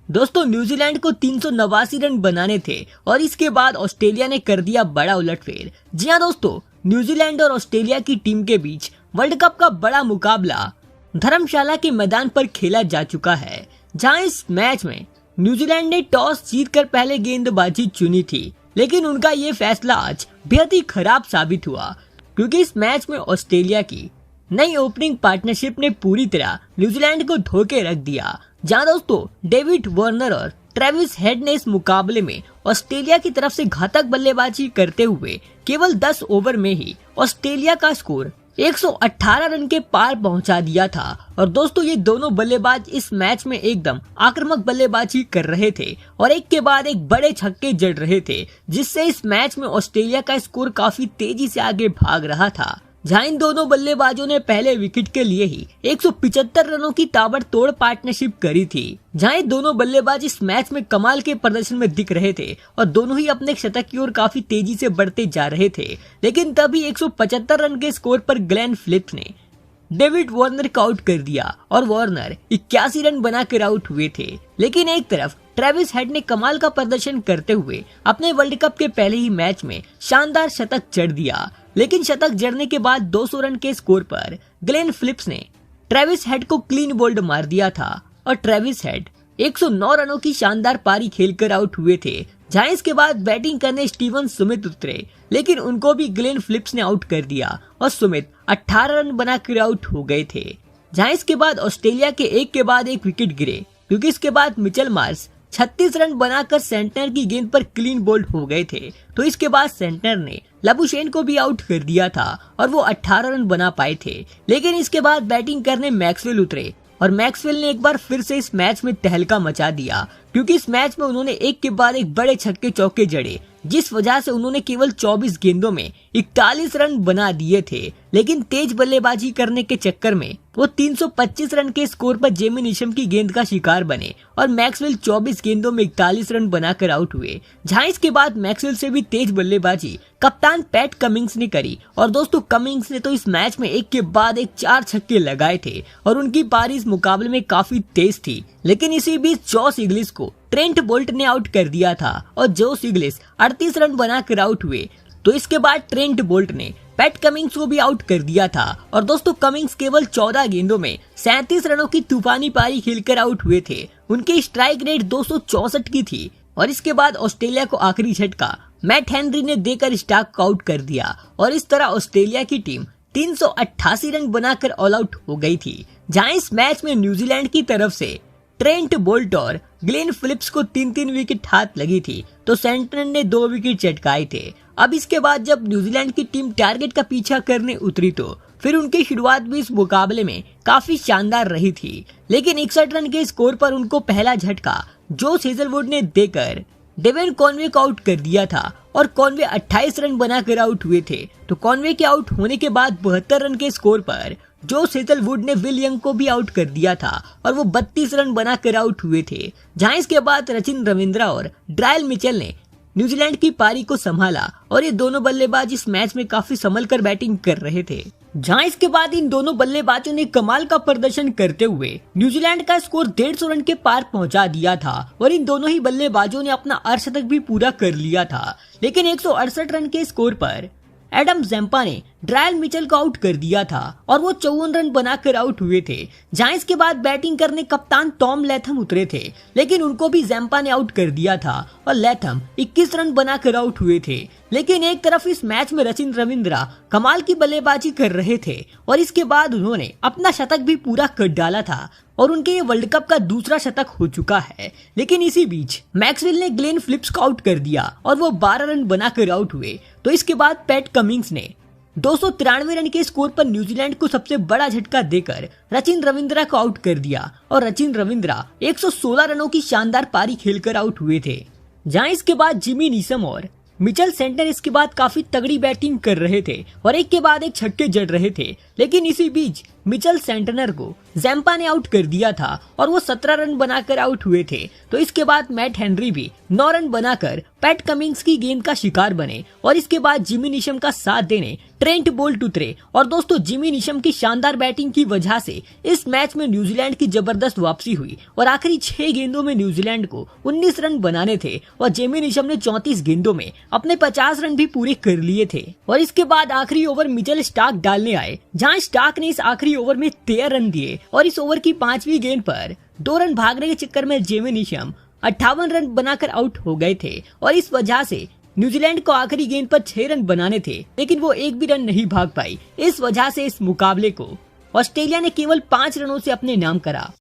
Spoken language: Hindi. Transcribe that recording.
दोस्तों न्यूजीलैंड को 389 रन बनाने थे और इसके बाद ऑस्ट्रेलिया ने कर दिया बड़ा उलटफेर। जी हाँ दोस्तों, न्यूजीलैंड और ऑस्ट्रेलिया की टीम के बीच वर्ल्ड कप का बड़ा मुकाबला धर्मशाला के मैदान पर खेला जा चुका है, जहां इस मैच में न्यूजीलैंड ने टॉस जीतकर पहले गेंदबाजी चुनी थी, लेकिन उनका ये फैसला आज बेहद ही खराब साबित हुआ क्योंकि इस मैच में ऑस्ट्रेलिया की नई ओपनिंग पार्टनरशिप ने पूरी तरह न्यूजीलैंड को धोखे रख दिया। जहां दोस्तों डेविड वार्नर और ट्रेविस हेड ने इस मुकाबले में ऑस्ट्रेलिया की तरफ से घातक बल्लेबाजी करते हुए केवल 10 ओवर में ही ऑस्ट्रेलिया का स्कोर 118 रन के पार पहुंचा दिया था। और दोस्तों ये दोनों बल्लेबाज इस मैच में एकदम आक्रामक बल्लेबाजी कर रहे थे और एक के बाद एक बड़े छक्के जड़ रहे थे, जिससे इस मैच में ऑस्ट्रेलिया का स्कोर काफी तेजी से आगे भाग रहा था। जहां इन दोनों बल्लेबाजों ने पहले विकेट के लिए ही 175 रनों की ताबड़तोड़ पार्टनरशिप करी थी। जहां ये दोनों बल्लेबाज इस मैच में कमाल के प्रदर्शन में दिख रहे थे और दोनों ही अपने शतक की ओर काफी तेजी से बढ़ते जा रहे थे, लेकिन तभी 175 रन के स्कोर पर ग्लेन फिलिप्स ने डेविड वार्नर को आउट कर दिया और वार्नर 81 रन बनाकर आउट हुए थे। लेकिन एक तरफ ट्रेविस हेड ने कमाल का प्रदर्शन करते हुए अपने वर्ल्ड कप के पहले ही मैच में शानदार शतक जड़ दिया, लेकिन शतक जड़ने के बाद 200 रन के स्कोर पर ग्लेन फिलिप्स ने ट्रेविस हेड को क्लीन बोल्ड मार दिया था और ट्रेविस हेड 109 रनों की शानदार पारी खेलकर आउट हुए थे। जहां इसके बाद बैटिंग करने स्टीवन स्मिथ उतरे, लेकिन उनको भी ग्लेन फिलिप्स ने आउट कर दिया और स्मिथ 18 रन बनाकर आउट हो गए थे। जहां इसके बाद ऑस्ट्रेलिया के एक के बाद एक विकेट गिरे क्योंकि इसके बाद मिचेल मार्श 36 रन बनाकर सेंटनर की गेंद पर क्लीन बोल्ड हो गए थे। तो इसके बाद सेंटनर ने लबुशेन को भी आउट कर दिया था और वो 18 रन बना पाए थे। लेकिन इसके बाद बैटिंग करने मैक्सवेल उतरे और मैक्सवेल ने एक बार फिर से इस मैच में तहलका मचा दिया क्योंकि इस मैच में उन्होंने एक के बाद एक बड़े छक्के चौके जड़े, जिस वजह से उन्होंने केवल 24 गेंदों में 41 रन बना दिए थे। लेकिन तेज बल्लेबाजी करने के चक्कर में वो 325 रन के स्कोर पर जेमी नीशम की गेंद का शिकार बने और मैक्सवेल 24 गेंदों में 41 रन बनाकर आउट हुए। जहां इसके बाद मैक्सवेल से भी तेज बल्लेबाजी कप्तान पैट कमिंग्स ने करी और दोस्तों कमिंग्स ने तो इस मैच में एक के बाद एक 4 छक्के लगाए थे और उनकी पारी इस मुकाबले में काफी तेज थी। लेकिन इसी बीच जॉस इंग्लिश को ट्रेंट बोल्ट ने आउट कर दिया था और जॉस इंग्लिश 38 रन बनाकर आउट हुए। तो इसके बाद ट्रेंट बोल्ट ने पैट कमिंग्स को भी आउट कर दिया था और दोस्तों कमिंग्स केवल 14 गेंदों में 37 रनों की तूफानी पारी खेलकर आउट हुए थे। उनकी स्ट्राइक रेट 264 की थी और इसके बाद ऑस्ट्रेलिया को आखिरी झटका मैट हेनरी ने देकर स्टार्क को आउट कर दिया और इस तरह ऑस्ट्रेलिया की टीम 388 रन बनाकर ऑल आउट हो गई थी। जहां इस मैच में न्यूजीलैंड की तरफ से ट्रेंट बोल्ट और ग्लेन फिलिप्स को 3-3 विकेट हाथ लगी थी, तो सेंटनर ने 2 विकेट चटकाए थे। अब इसके बाद जब न्यूजीलैंड की टीम टारगेट का पीछा करने उतरी तो फिर उनकी शुरुआत भी इस मुकाबले में काफी शानदार रही थी, लेकिन 61 रन के स्कोर पर उनको पहला झटका जोश हेजलवुड ने देकर डेविन कॉनवे को आउट कर दिया था और कॉनवे 28 रन बनाकर आउट हुए थे। तो कॉनवे के आउट होने के बाद 72 रन के स्कोर पर जोश हेजलवुड ने विल यंग को भी आउट कर दिया था और वो 32 रन बनाकर आउट हुए थे। जहां इसके बाद रचिन रविंद्रा और ड्रायल मिचेल ने न्यूजीलैंड की पारी को संभाला और ये दोनों बल्लेबाज इस मैच में काफी संभल कर बैटिंग कर रहे थे। जहां इसके बाद इन दोनों बल्लेबाजों ने कमाल का प्रदर्शन करते हुए न्यूजीलैंड का स्कोर 150 रन के पार पहुंचा दिया था और इन दोनों ही बल्लेबाजों ने अपना अर्धशतक भी पूरा कर लिया था। लेकिन 168 रन के स्कोर पर एडम जैम्पा ने ड्रायल मिचेल को आउट कर दिया था और वो 54 रन बनाकर आउट हुए थे। जहां इसके बाद बैटिंग करने कप्तान टॉम लैथम उतरे थे, लेकिन उनको भी जैम्पा ने आउट कर दिया था और लैथम 21 रन बनाकर आउट हुए थे। लेकिन एक तरफ इस मैच में रचिन रविंद्रा कमाल की बल्लेबाजी कर रहे थे और इसके बाद उन्होंने अपना शतक भी पूरा कर डाला था और उनके ये वर्ल्ड कप का दूसरा शतक हो चुका है। लेकिन इसी बीच मैक्सवेल ने ग्लेन फिलिप्स को आउट कर दिया और वो 12 रन बनाकर आउट हुए। तो इसके बाद पैट कमिंग्स ने 293 रन के स्कोर पर न्यूजीलैंड को सबसे बड़ा झटका देकर रचिन रविंद्रा को आउट कर दिया और रचिन रविंद्रा 116 रनों की शानदार पारी खेलकर आउट हुए थे। जहां इसके बाद जेमी नीशम और मिचेल सेंटनर इसके बाद काफी तगड़ी बैटिंग कर रहे थे और एक के बाद एक छक्के जड़ रहे थे। लेकिन इसी बीच मिचेल सेंटनर को जैम्पा ने आउट कर दिया था और वो 17 रन बनाकर आउट हुए थे। तो इसके बाद मैट हेनरी भी 9 रन बनाकर पैट कमिंग्स की गेंद का शिकार बने और इसके बाद जिमी नीशम का साथ देने ट्रेंट बोल्ट उतरे। और दोस्तों, जिमी नीशम की शानदार बैटिंग की वजह से इस मैच में न्यूजीलैंड की जबरदस्त वापसी हुई और आखिरी 6 गेंदों में न्यूजीलैंड को 19 रन बनाने थे और जिमी नीशम ने 34 गेंदों में अपने 50 रन भी पूरे कर लिए थे। और इसके बाद आखिरी ओवर मिचेल स्टार्क डालने आए, जहां स्टार्क ने इस आखिरी ओवर में 13 रन दिए और इस ओवर की 5वीं गेंद पर 2 रन भागने के चक्कर में जिमी नीशम 58 रन बनाकर आउट हो गए थे और इस वजह से न्यूजीलैंड को आखिरी गेंद पर 6 रन बनाने थे, लेकिन वो एक भी रन नहीं भाग पाई। इस वजह से इस मुकाबले को ऑस्ट्रेलिया ने केवल 5 रनों से अपने नाम करा।